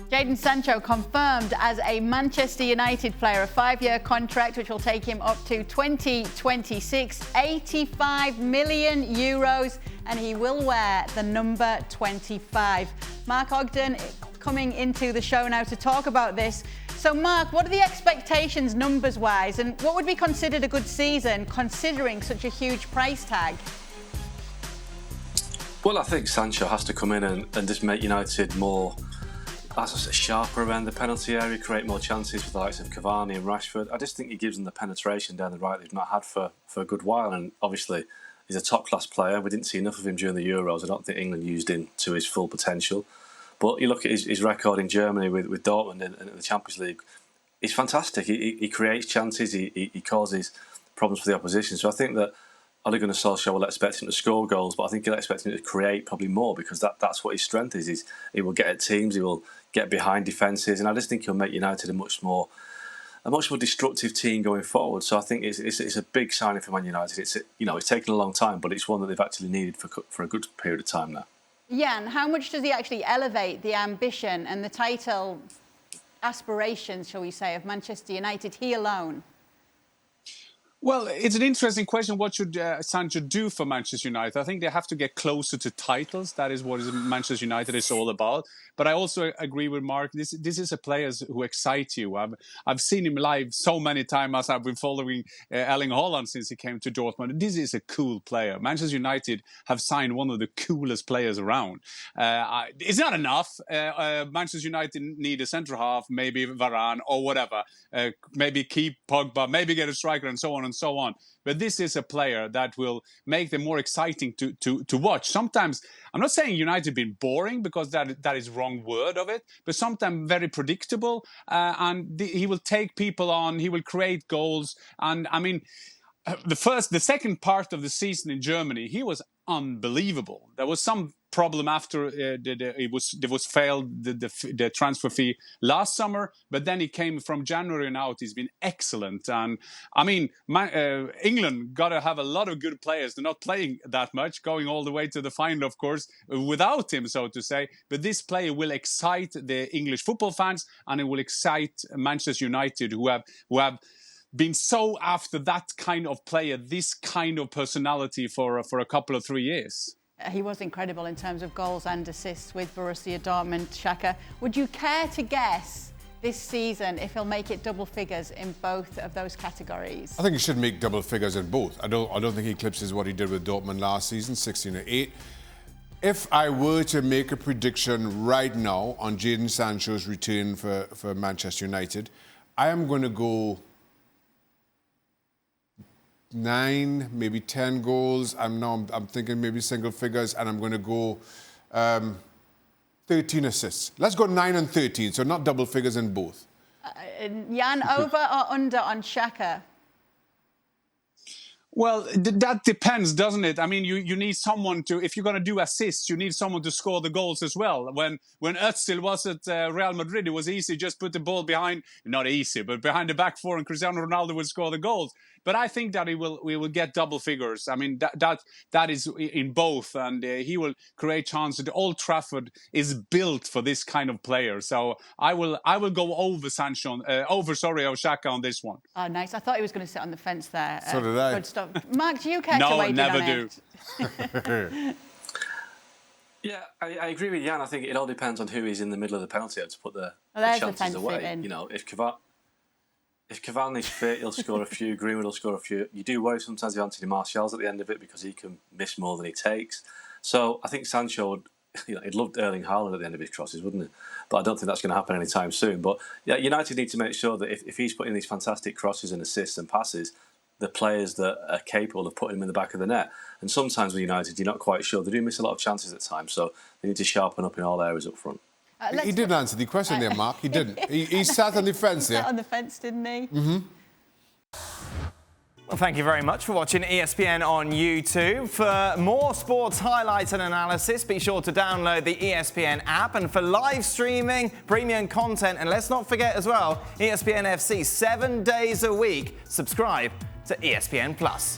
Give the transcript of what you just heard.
Jadon Sancho confirmed as a Manchester United player, a 5-year contract which will take him up to 2026, 85 million euros, and he will wear the number 25. Mark Ogden coming into the show now to talk about this. So Mark, what are the expectations numbers-wise, and what would be considered a good season considering such a huge price tag? Well, I think Sancho has to come in and just make United more, as I say, sharper around the penalty area, create more chances with the likes of Cavani and Rashford. I just think he gives them the penetration down the right they've not had for a good while. And obviously, he's a top-class player. We didn't see enough of him during the Euros. I don't think England used him to his full potential. But you look at his record in Germany with Dortmund and the Champions League. He's fantastic. He creates chances. He causes problems for the opposition. So I think that Ole Gunnar Solskjaer will expect him to score goals, but I think he'll expect him to create probably more, because that's what his strength is. He will get at teams, he will get behind defences, and I just think he'll make United a much more destructive team going forward. So I think it's a big signing for Man United. It's taken a long time, but it's one that they've actually needed for a good period of time now. Jan, how much does he actually elevate the ambition and the title aspirations, shall we say, of Manchester United, he alone? Well, it's an interesting question. What should Sancho do for Manchester United? I think they have to get closer to titles. That is what Manchester United is all about. But I also agree with Mark. This is a player who excites you. I've seen him live so many times as I've been following Erling Haaland since he came to Dortmund. This is a cool player. Manchester United have signed one of the coolest players around. It's not enough. Manchester United need a centre half, maybe Varane or whatever. Maybe keep Pogba, maybe get a striker and so on and so on. But this is a player that will make them more exciting to watch. Sometimes, I'm not saying United been boring, because that is wrong word of it, but sometimes very predictable. And he will take people on, he will create goals. And I mean, the second part of the season in Germany, he was unbelievable. There was some problem after there was failed the transfer fee last summer, but then he came from January and out. He's been excellent, and I mean, England got to have a lot of good players. They're not playing that much, going all the way to the final, of course, without him, so to say. But this player will excite the English football fans, and it will excite Manchester United, who have been so after that kind of player, this kind of personality for a couple of 3 years. He was incredible in terms of goals and assists with Borussia Dortmund. Shaka, would you care to guess this season if he'll make it double figures in both of those categories? I think he should make double figures in both. I don't think he eclipses what he did with Dortmund last season, 16-8. If I were to make a prediction right now on Jadon Sancho's return for Manchester United, I am going to go 9, maybe 10 goals. I'm thinking maybe single figures, and I'm going to go 13 assists. Let's go 9 and 13, so not double figures in both. Jan, over or under on Shaka? Well, that depends, doesn't it? I mean, you need someone to, if you're going to do assists, you need someone to score the goals as well. When Özil was at Real Madrid, it was easy, just put the ball behind, not easy, but behind the back four, and Cristiano Ronaldo would score the goals. But I think that we will get double figures. I mean, that is in both, and he will create chances. Old Trafford is built for this kind of player. So I will go over Shaka on this one. Oh, nice. I thought he was going to sit on the fence there. So did I. Good stuff. Mark, do you care to No, weigh in on never it? do. Yeah, I agree with Jan. I think it all depends on who is in the middle of the penalty area to put the chances away. You know, if Cavani's fit, he'll score a few. Greenwood will score a few. You do worry sometimes with Anthony Martial's at the end of it, because he can miss more than he takes. So I think Sancho would, he'd loved Erling Haaland at the end of his crosses, wouldn't he? But I don't think that's going to happen anytime soon. But yeah, United need to make sure that if he's putting these fantastic crosses and assists and passes, the players that are capable of putting him in the back of the net. And sometimes with United, you're not quite sure. They do miss a lot of chances at times, so they need to sharpen up in all areas up front. He didn't answer the question there, Mark. He didn't. He sat on the fence there. Sat on the fence, didn't he? Mm-hmm. Well, thank you very much for watching ESPN on YouTube. For more sports highlights and analysis, be sure to download the ESPN app. And for live streaming, premium content, and let's not forget as well, ESPN FC 7 days a week. Subscribe to ESPN+.